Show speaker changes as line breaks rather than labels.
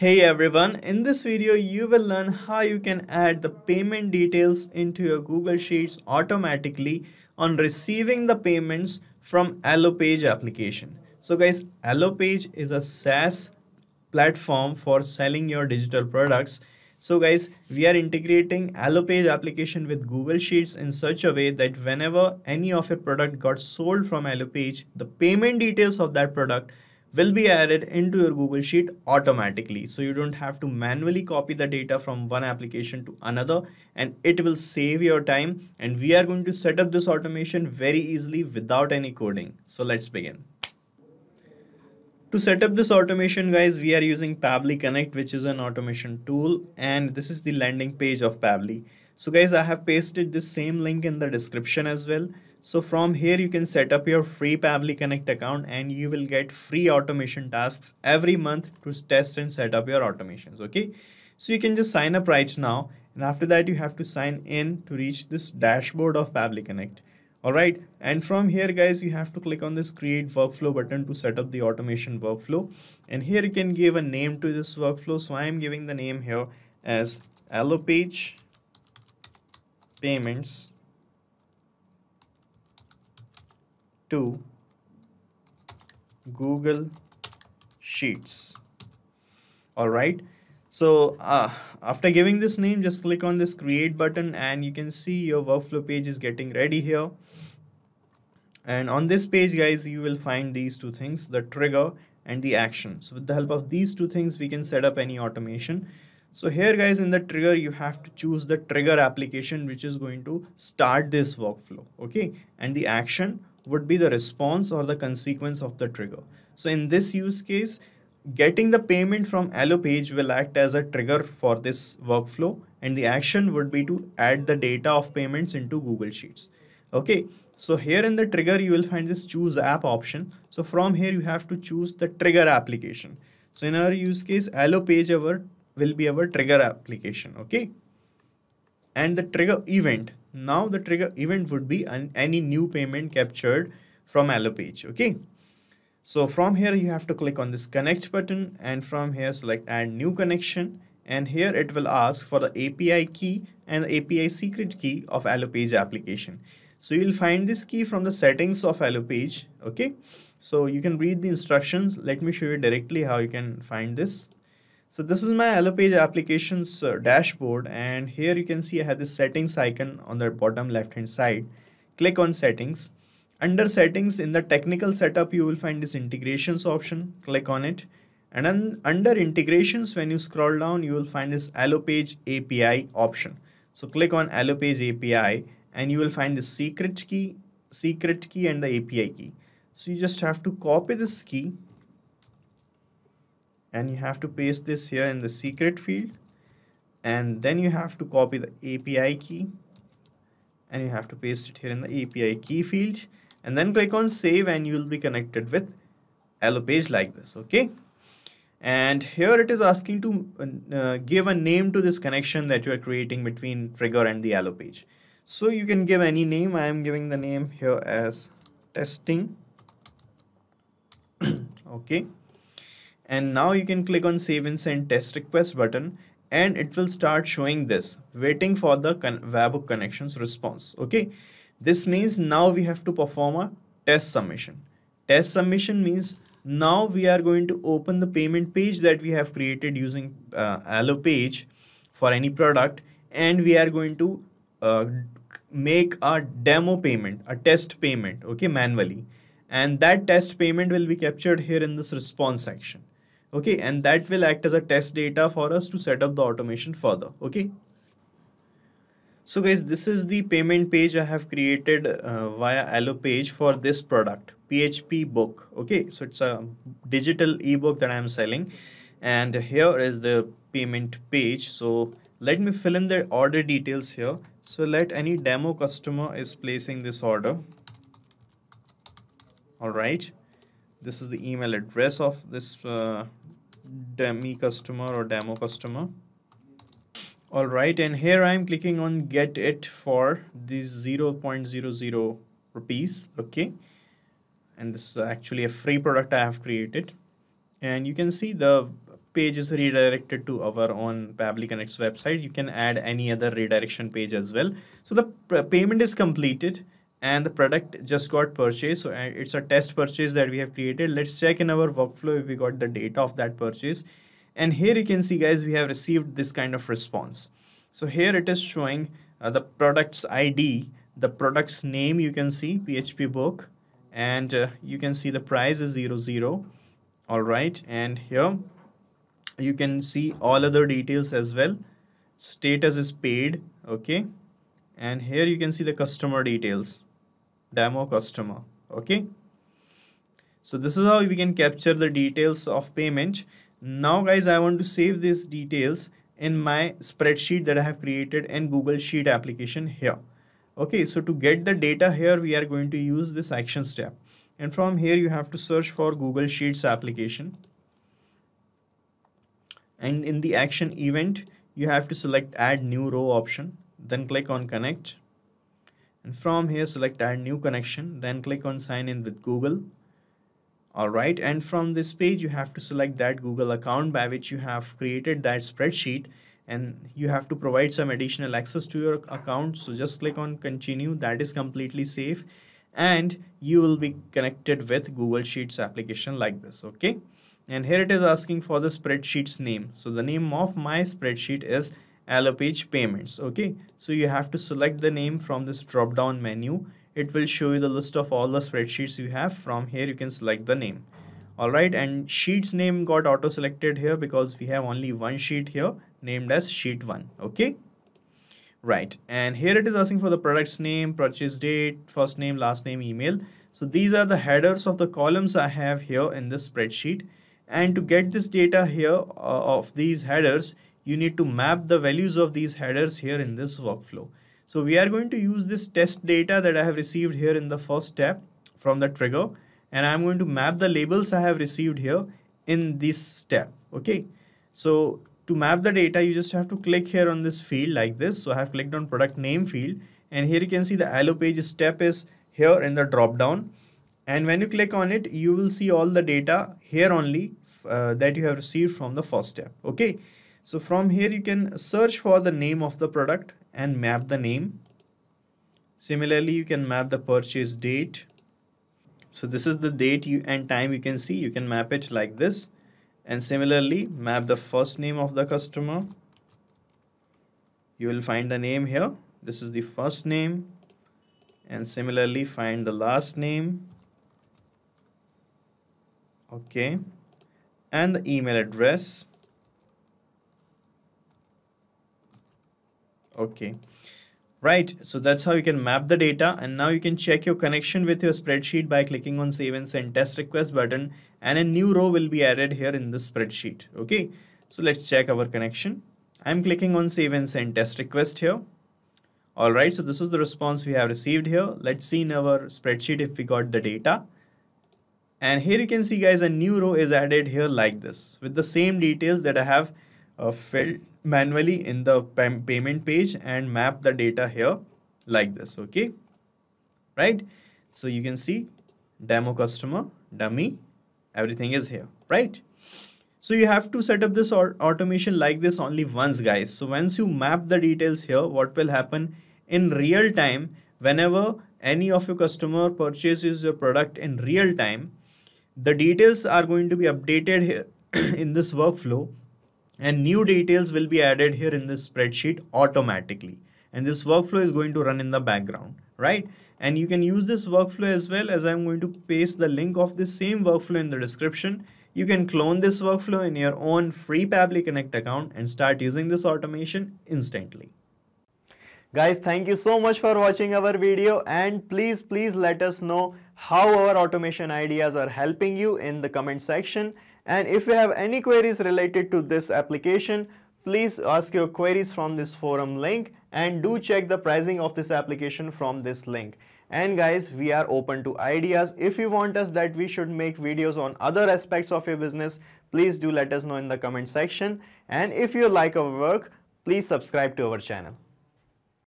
Hey everyone, in this video you will learn how you can add the payment details into your Google Sheets automatically on receiving the payments from Elopage application. So guys, Elopage is a SaaS platform for selling your digital products. So guys, we are integrating Elopage application with Google Sheets in such a way that whenever any of your product got sold from Elopage, the payment details of that product will be added into your Google Sheet automatically. So you don't have to manually copy the data from one application to another, and it will save your time. And we are going to set up this automation very easily without any coding. So let's begin. To set up this automation, guys, we are using Pabbly Connect, which is an automation tool, and this is the landing page of Pabbly. So guys, I have pasted this same link in the description as well. So from here, you can set up your free Pabbly Connect account and you will get free automation tasks every month to test and set up your automations. Okay, so you can just sign up right now, and after that you have to sign in to reach this dashboard of Pabbly Connect. Alright, and from here guys, you have to click on this create workflow button to set up the automation workflow, and here you can give a name to this workflow. So I am giving the name here as Elopage payments to Google Sheets. Alright, so after giving this name, just click on this create button and you can see your workflow page is getting ready here. And on this page guys, you will find these two things, the trigger and the action. So with the help of these two things, we can set up any automation. So here guys, in the trigger, you have to choose the trigger application which is going to start this workflow. Okay, and the action would be the response or the consequence of the trigger. So in this use case, getting the payment from Elopage will act as a trigger for this workflow, and the action would be to add the data of payments into Google Sheets. Okay, so here in the trigger, you will find this choose app option. So from here, you have to choose the trigger application. So in our use case, Elopage will be our trigger application. Okay, and the trigger event. Now the trigger event would be any new payment captured from Elopage. Okay. So from here you have to click on this connect button, and from here select add new connection, and here it will ask for the API key and the API secret key of Elopage application. So you'll find this key from the settings of Elopage. Okay, so you can read the instructions. Let me show you directly how you can find this. So this is my Elopage applications dashboard, and here you can see I have this settings icon on the bottom left hand side. Click on settings. Under settings, in the technical setup, you will find this integrations option. Click on it, and then under integrations, when you scroll down, you will find this Elopage API option. So click on Elopage API and you will find the secret key and the API key. So you just have to copy this key and you have to paste this here in the secret field, and then you have to copy the API key and you have to paste it here in the API key field, and then click on save and you will be connected with Elopage like this. Okay, and here it is asking to give a name to this connection that you are creating between trigger and the Elopage. So you can give any name. I am giving the name here as testing. Okay, and now you can click on save and send test request button, and it will start showing this waiting for the webhook connections response. Okay, this means now we have to perform a test submission. Test submission means now we are going to open the payment page that we have created using Elopage for any product, and we are going to make a demo payment, a test payment, okay, manually, and that test payment will be captured here in this response section. Okay, and that will act as a test data for us to set up the automation further. Okay, so guys, this is the payment page I have created via Elopage for this product, PHP book. Okay, so it's a digital ebook that I am selling, and here is the payment page. So let me fill in the order details here. So let any demo customer is placing this order. All right, this is the email address of this demo customer. All right, and here I am clicking on get it for these 0.00 rupees. Okay, and this is actually a free product I have created, and you can see the page is redirected to our own Pabbly Connect's website. You can add any other redirection page as well. So the payment is completed and the product just got purchased. So it's a test purchase that we have created. Let's check in our workflow if we got the data of that purchase. And here you can see, guys, we have received this kind of response. So here it is showing the product's ID, the product's name, you can see PHP book, and you can see the price is 00. All right, and here you can see all other details as well. Status is paid. Okay, and here you can see the customer details, demo customer. Okay, so this is how we can capture the details of payment. Now guys, I want to save these details in my spreadsheet that I have created in Google Sheet application here. Okay, so to get the data here, we are going to use this actions tab. And from here, you have to search for Google Sheets application. And in the action event, you have to select add new row option, then click on connect. And from here, select add new connection, then click on sign in with Google. All right, and from this page, you have to select that Google account by which you have created that spreadsheet, and you have to provide some additional access to your account. So just click on continue. That is completely safe, and you will be connected with Google Sheets application like this. Okay, and here it is asking for the spreadsheet's name. So the name of my spreadsheet is Elopage payments. Okay, so you have to select the name from this drop down menu. It will show you the list of all the spreadsheets you have. From here you can select the name. All right, and sheet's name got auto selected here because we have only one sheet here named as sheet 1. Okay, right, and here it is asking for the product's name, purchase date, first name, last name, email. So these are the headers of the columns I have here in this spreadsheet, and to get this data here of these headers, you need to map the values of these headers here in this workflow. So we are going to use this test data that I have received here in the first step from the trigger, and I'm going to map the labels I have received here in this step. Okay, so to map the data, you just have to click here on this field like this. So I have clicked on product name field, and here you can see the Elopage step is here in the drop down, and when you click on it, you will see all the data here only that you have received from the first step. Okay, so from here you can search for the name of the product and map the name. Similarly, you can map the purchase date. So this is the date and time you can see. You can map it like this. And similarly, map the first name of the customer. You will find the name here. This is the first name. And similarly, find the last name. Okay. And the email address. Okay, right, so that's how you can map the data, and now you can check your connection with your spreadsheet by clicking on save and send test request button, and a new row will be added here in the spreadsheet. Okay, so let's check our connection. I'm clicking on save and send test request here. All right, so this is the response we have received here. Let's see in our spreadsheet if we got the data. And here you can see, guys, a new row is added here like this with the same details that I have filled manually in the payment page and map the data here like this. Okay, right, so you can see demo customer, dummy, everything is here, right? So you have to set up this automation like this only once, guys. So once you map the details here, what will happen in real time, whenever any of your customer purchases your product in real time, the details are going to be updated here in this workflow, and new details will be added here in this spreadsheet automatically, and this workflow is going to run in the background, right? And you can use this workflow as well, as I'm going to paste the link of this same workflow in the description. You can clone this workflow in your own free Pabbly Connect account and start using this automation instantly. Guys, thank you so much for watching our video, and please let us know how our automation ideas are helping you in the comment section. And if you have any queries related to this application, please ask your queries from this forum link, and do check the pricing of this application from this link. And guys, we are open to ideas. If you want us that we should make videos on other aspects of your business, please do let us know in the comment section. And if you like our work, please subscribe to our channel.